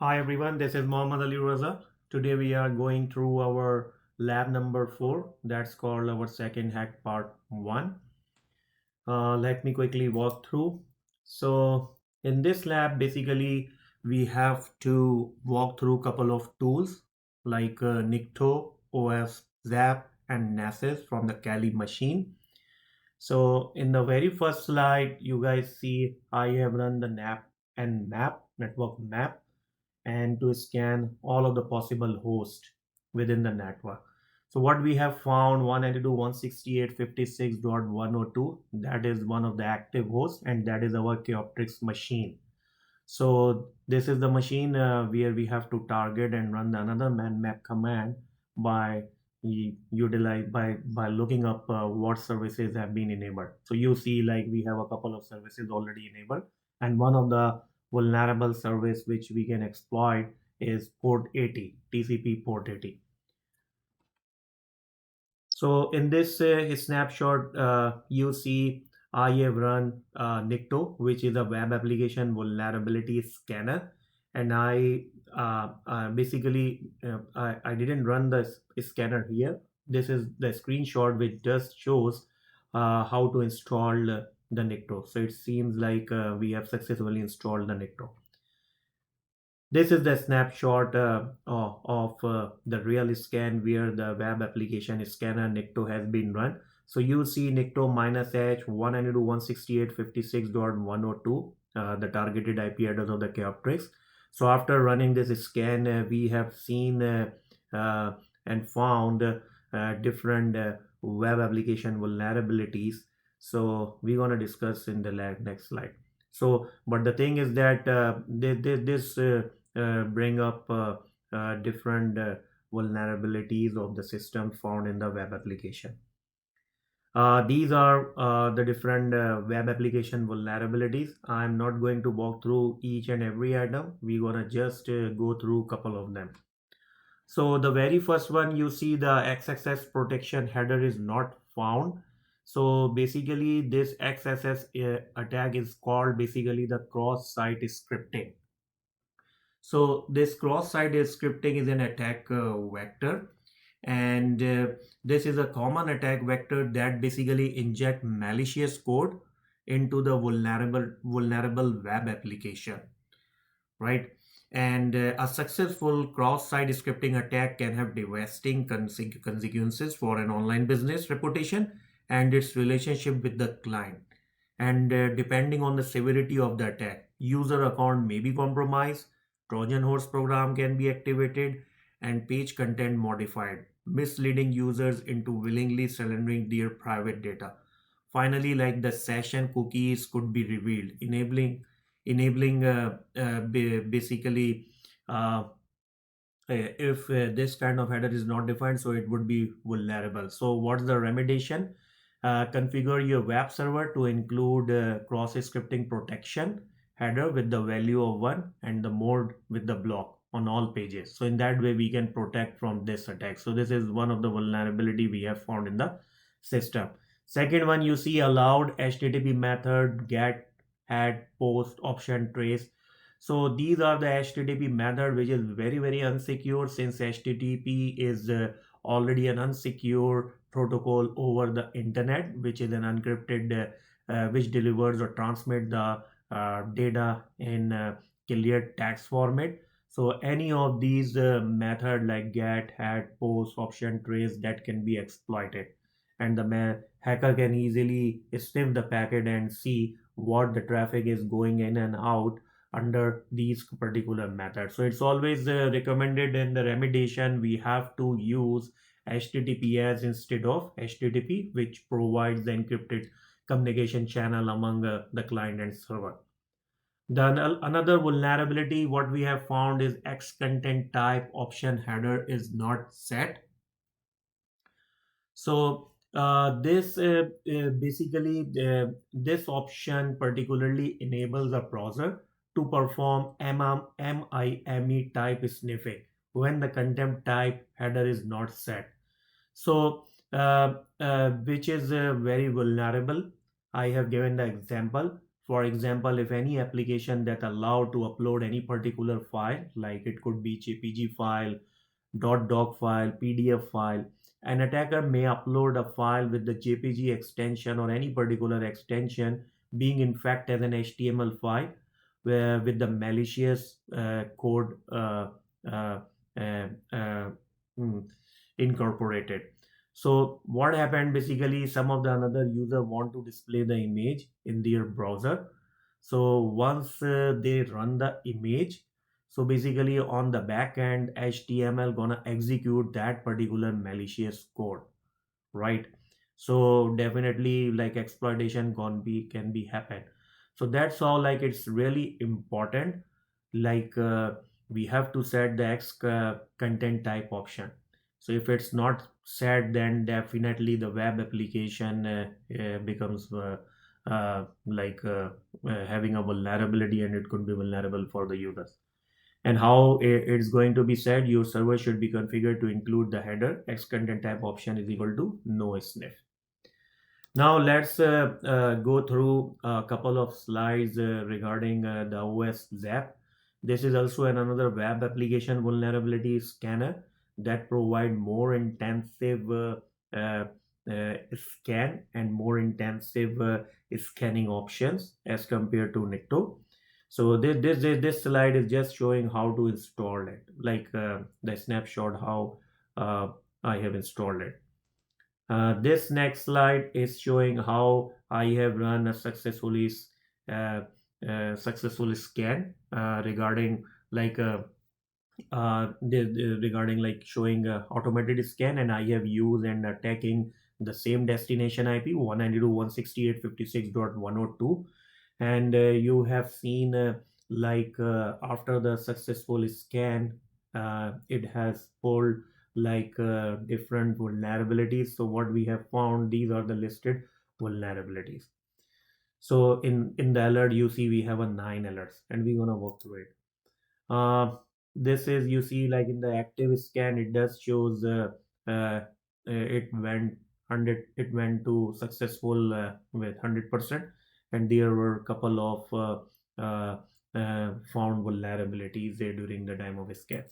Hi everyone, this is Mohammad Ali Raza. Today we are going through our lab number 4, that's called our second hack part 1. Let me quickly walk through. So in this lab basically we have to walk through a couple of tools like Nikto, OS, Zap and NASes from the Kali machine. So in the very first slide you guys see I have run the NAP and map network map and to scan all of the possible hosts within the network. So what we have found 192.168.56.102, that is one of the active hosts and that is our Chaoptrix machine. So this is the machine where we have to target and run another man map command by utilize by looking up what services have been enabled. So you see like we have a couple of services already enabled, and one of the vulnerable service which we can exploit is port 80, TCP port 80. So in this snapshot, you see I have run Nikto, which is a web application vulnerability scanner, and I didn't run the scanner here. This is the screenshot which just shows how to install the Nikto. So it seems like we have successfully installed the Nikto. This is the snapshot of the real scan where the web application scanner Nikto has been run. So you see Nikto -H 192.168.56.102, the targeted IP address of the Chaoptrix. So after running this scan, we have seen and found different web application vulnerabilities. So we're gonna discuss in the next slide. So, but the thing is that this bring up different vulnerabilities of the system found in the web application. These are the different web application vulnerabilities. I'm not going to walk through each and every item. We're gonna just go through a couple of them. So the very first one, you see the XSS protection header is not found. So basically this XSS attack is called basically the cross-site scripting. So this cross-site scripting is an attack vector, and this is a common attack vector that basically inject malicious code into the vulnerable web application, right? And a successful cross-site scripting attack can have devastating consequences for an online business reputation and its relationship with the client. And depending on the severity of the attack, user account may be compromised, Trojan horse program can be activated, and page content modified, misleading users into willingly surrendering their private data. Finally, like the session cookies could be revealed, enabling basically uh, if this kind of header is not defined, so it would be vulnerable. So what's the remediation? Configure your web server to include cross scripting protection header with the value of 1 and the mode with the block on all pages. So in that way we can protect from this attack. So this is one of the vulnerability we have found in the system. Second one, you see allowed HTTP method get, add, post, option, trace. So these are the HTTP method which is very unsecure, since HTTP is already an unsecure protocol over the internet, which is an encrypted which delivers or transmit the data in clear text format. So any of these method like get, add, post, option, trace, that can be exploited, and the hacker can easily sniff the packet and see what the traffic is going in and out under these particular methods. So it's always recommended in the remediation we have to use HTTPS instead of HTTP, which provides the encrypted communication channel among the client and server. Then another vulnerability what we have found is X content type option header is not set. So this option particularly enables a browser to perform MIME type sniffing when the content type header is not set. So which is very vulnerable. I have given the example. For example, if any application that allow to upload any particular file, like it could be jpg file, doc file, pdf file, an attacker may upload a file with the jpg extension or any particular extension being in fact as an html file, where with the malicious code uh, uh, uh, mm, incorporated. So what happened, basically some of the another user want to display the image in their browser. So once they run the image, so basically on the back end html gonna execute that particular malicious code, right? So definitely like exploitation can be happen. So that's how like it's really important, like we have to set the content type option. So if it's not set, then definitely the web application becomes having a vulnerability, and it could be vulnerable for the users. And how it's going to be said, your server should be configured to include the header x content type option is equal to no sniff. Now let's go through a couple of slides regarding the OS Zap. This is also another web application vulnerability scanner that provide more intensive uh, scan and more intensive scanning options as compared to Nikto. So this slide is just showing how to install it, like the snapshot how uh, I have installed it. This next slide is showing how I have run a uh, successful scan regarding like regarding like showing automated scan, and I have used and attacking the same destination IP 192.168.56.102. And you have seen after the successful scan, it has pulled different vulnerabilities. So what we have found, these are the listed vulnerabilities. So in the alert you see we have a 9 alerts, and we're gonna walk through it. uh, this is, you see, like in the active scan it does shows it went 100, it went to successful with 100%, and there were a couple of found vulnerabilities there during the time of scan.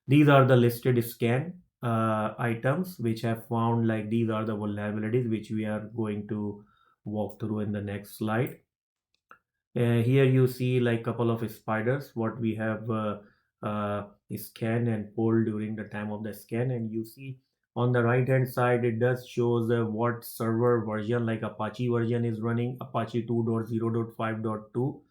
These are the listed scan items which have found, like these are the vulnerabilities which we are going to walk through in the next slide. Here you see like couple of spiders what we have scanned and pulled during the time of the scan, and you see on the right hand side it does shows what server version, like Apache version is running, Apache 2.0.5.2,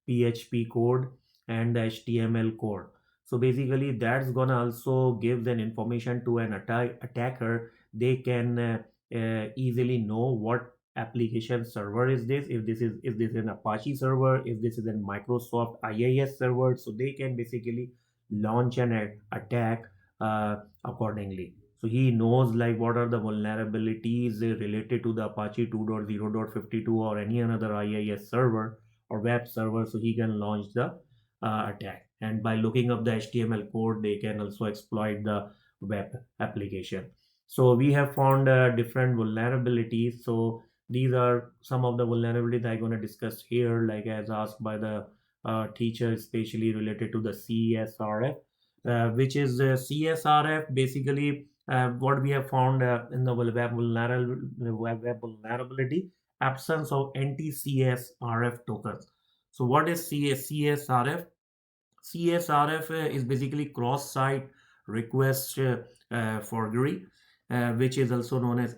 PHP code, and the HTML code. So basically that's gonna also give an information to an attacker. They can easily know what application server is this, if this is an Apache server, if this is a Microsoft IIS server, so they can basically launch an attack accordingly. So he knows like what are the vulnerabilities related to the Apache 2.0.52 or any another IIS server or web server, so he can launch the attack. And by looking up the HTML code, they can also exploit the web application. So we have found different vulnerabilities. So these are some of the vulnerabilities I'm going to discuss here, like as asked by the teacher, especially related to the CSRF, which is CSRF. Basically, what we have found in the web vulnerability, absence of anti-CSRF tokens. So what is CSRF? CSRF is basically cross-site request forgery, which is also known as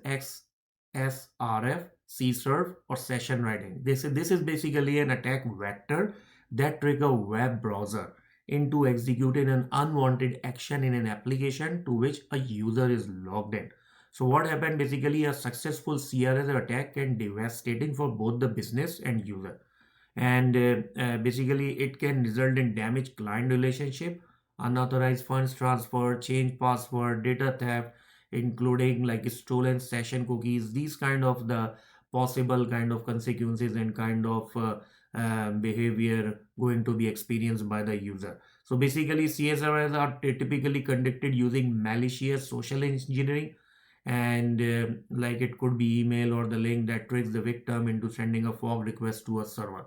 XSRF, CSRF, or session writing. This is basically an attack vector that trigger web browser into executing an unwanted action in an application to which a user is logged in. So what happened, basically a successful CRS attack can be devastating for both the business and user, and basically it can result in damaged client relationship, unauthorized funds transfer, change password, data theft, including like stolen session cookies. These kind of the possible kind of consequences and kind of behavior going to be experienced by the user. So basically CSRs are typically conducted using malicious social engineering, and like it could be email or the link that tricks the victim into sending a fork request to a server.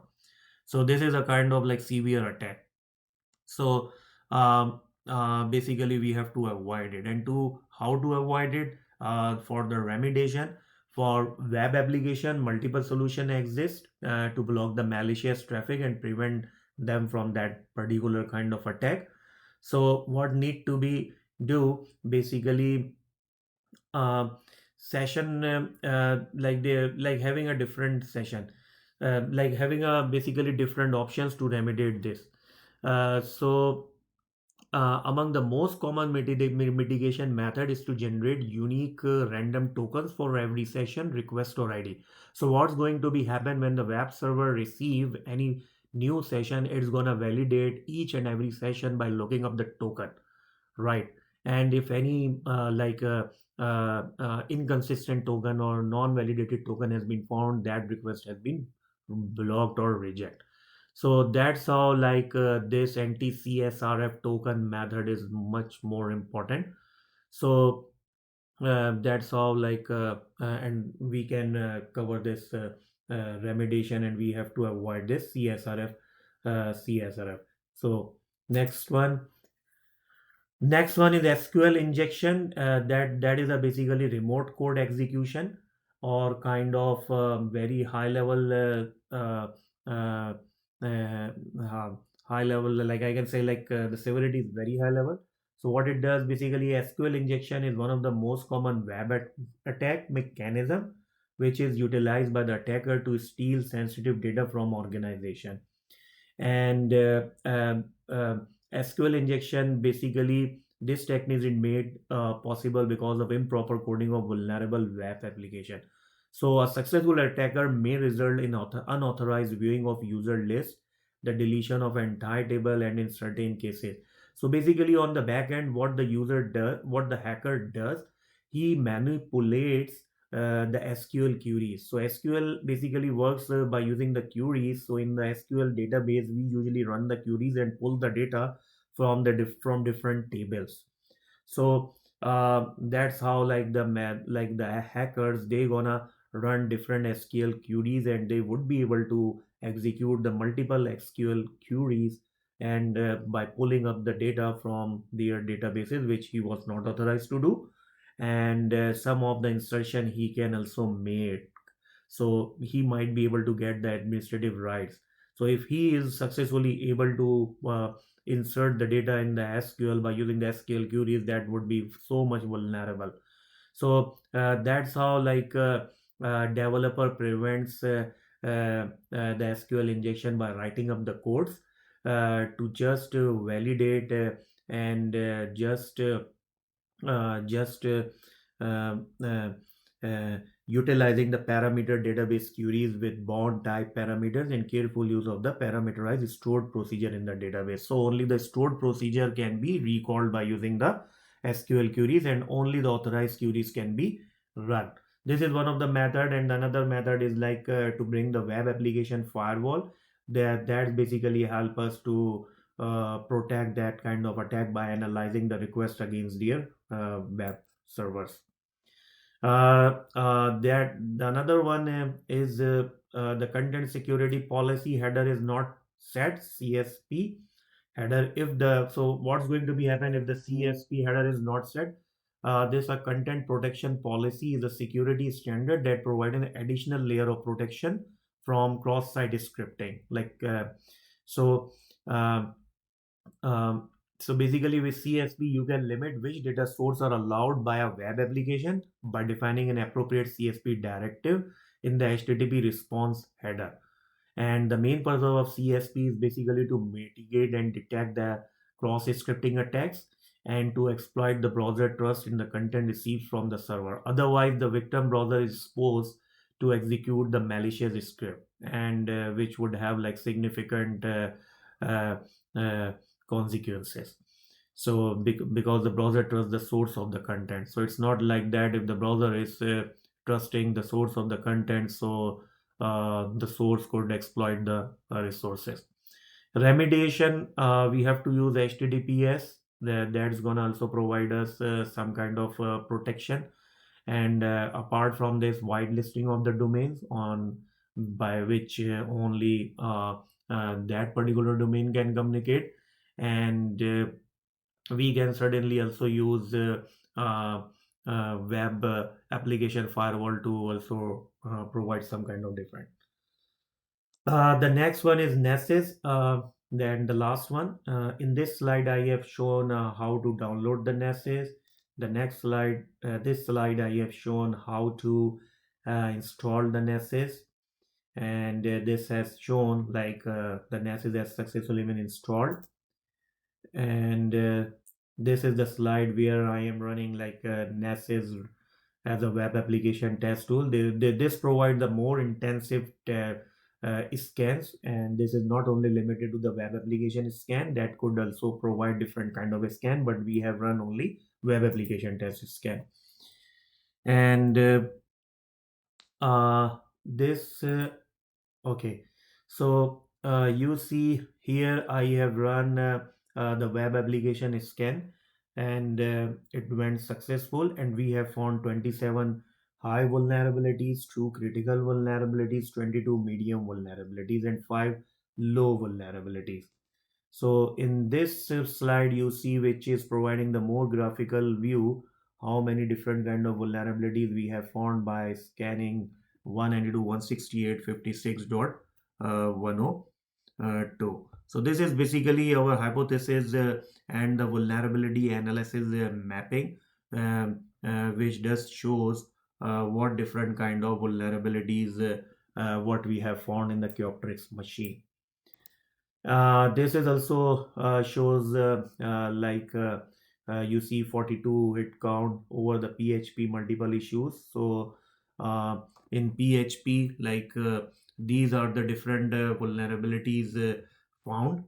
So this is a kind of like severe attack. So basically we have to avoid it. And to how to avoid it, for the remediation, for web application, multiple solution exist to block the malicious traffic and prevent them from that particular kind of attack. So what need to be do basically, uh, session, like they like having a different session, like having a basically different options to remediate this. So among the most common mitigation method is to generate unique random tokens for every session request or ID. So what's going to be happen when the web server receive any new session, it's gonna validate each and every session by looking up the token, right? And if any inconsistent token or non-validated token has been found, that request has been blocked or rejected. So that's how this anti-CSRF token method is much more important. So that's how and we can cover this remediation, and we have to avoid this CSRF. So next one. Next one is SQL injection. That is a basically remote code execution, or kind of very high level uh, uh, uh, high level. Like I can say, the severity is very high level. So what it does basically, SQL injection is one of the most common attack mechanism, which is utilized by the attacker to steal sensitive data from organization. And SQL injection, basically this technique is made possible because of improper coding of vulnerable web application. So a successful attacker may result in unauthorized viewing of user list, the deletion of entire table, and in certain cases. So basically on the back end, what the hacker does, he manipulates the SQL queries. So SQL basically works by using the queries. So in the SQL database, we usually run the queries and pull the data from from different tables. So that's how the hackers, they gonna run different SQL queries, and they would be able to execute the multiple SQL queries, and by pulling up the data from their databases, which he was not authorized to do. And some of the insertion he can also make, so he might be able to get the administrative rights. So if he is successfully able to insert the data in the SQL by using the SQL queries, that would be so much vulnerable. So that's how developer prevents the SQL injection by writing up the codes to just validate and just um, uh, uh, utilizing the parameter database queries with bond type parameters and careful use of the parameterized stored procedure in the database. So only the stored procedure can be recalled by using the SQL queries, and only the authorized queries can be run. This is one of the method, and another method is to bring the web application firewall. That basically help us to protect that kind of attack by analyzing the request against their web servers. That the another one is the content security policy header is not set, CSP header. If the so what's going to be happen if the CSP header is not set? This a content protection policy is a security standard that provide an additional layer of protection from cross-site scripting. So. Um, um, so basically with CSP, you can limit which data sources are allowed by a web application by defining an appropriate CSP directive in the HTTP response header. And the main purpose of CSP is basically to mitigate and detect the cross-scripting attacks and to exploit the browser trust in the content received from the server. Otherwise, the victim browser is supposed to execute the malicious script, and which would have significant uh, uh, consequences. So because the browser trusts the source of the content, so it's not like that if the browser is trusting the source of the content, so the source could exploit the resources. Remediation, we have to use HTTPS. That's gonna also provide us some kind of protection. And apart from this, wide listing of the domains on by which only that particular domain can communicate. And we can certainly also use uh, web application firewall to also provide some kind of different. The next one is Nessus. Then the last one. In this slide, I have shown how to download the Nessus. The next slide, this slide, I have shown how to install the Nessus, and this has shown like the Nessus has successfully been installed. And this is the slide where I am running like Nessus as a web application test tool. This provides the more intensive scans, and this is not only limited to the web application scan, that could also provide different kind of a scan, but we have run only web application test scan. And this okay, so you see here I have run the web application scan, and it went successful, and we have found 27 high vulnerabilities, 2 critical vulnerabilities, 22 medium vulnerabilities, and 5 low vulnerabilities. So in this slide, you see which is providing the more graphical view how many different kind of vulnerabilities we have found by scanning 192.168.56.10.2. So this is basically our hypothesis and the vulnerability analysis mapping, which does shows what different kind of vulnerabilities what we have found in the Kyoctrix machine. This is also shows you see 42 hit count over the PHP multiple issues. So in PHP, these are the different vulnerabilities found,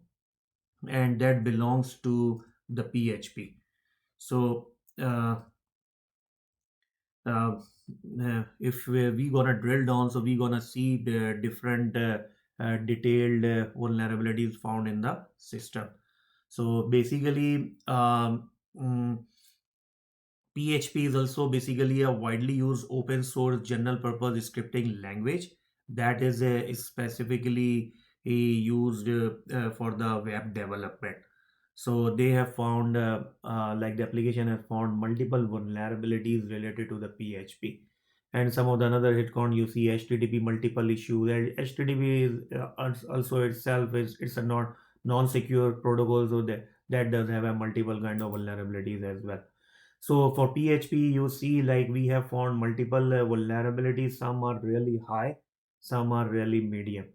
and that belongs to the PHP. So uh, if we gonna drill down, so we gonna see the different detailed vulnerabilities found in the system. So basically PHP is also basically a widely used open source general purpose scripting language that is specifically used for the web development. So they have found, like the application has found multiple vulnerabilities related to the PHP. And some of the another hit count you see HTTP multiple issues. And HTTP is also itself is it's a non-secure protocol, so that does have a multiple kind of vulnerabilities as well. So for PHP, you see like we have found multiple vulnerabilities. Some are really high, some are really medium.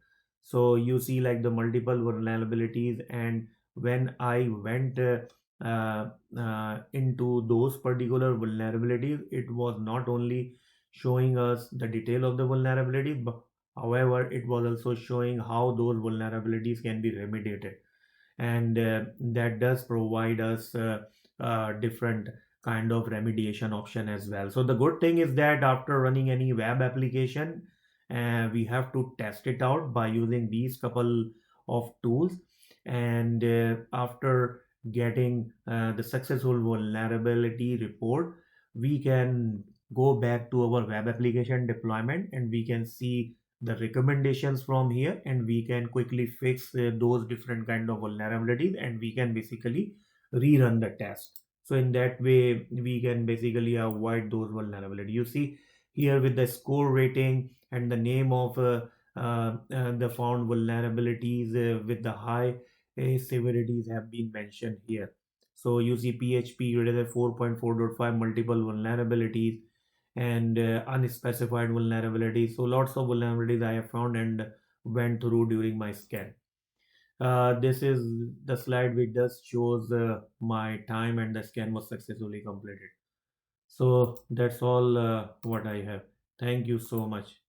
So you see like the multiple vulnerabilities, and when I went into those particular vulnerabilities, it was not only showing us the detail of the vulnerabilities, but however, it was also showing how those vulnerabilities can be remediated, and that does provide us different kind of remediation option as well. So the good thing is that after running any web application, we have to test it out by using these couple of tools, and after getting the successful vulnerability report, we can go back to our web application deployment, and we can see the recommendations from here, and we can quickly fix those different kind of vulnerabilities, and we can basically rerun the test. So in that way we can basically avoid those vulnerabilities. You see here with the score rating and the name of the found vulnerabilities with the high severities have been mentioned here. So you see PHP greater than 4.4.5 multiple vulnerabilities, and unspecified vulnerabilities. So lots of vulnerabilities I have found and went through during my scan. This is the slide which just shows my time and the scan was successfully completed. So that's all what I have. Thank you so much.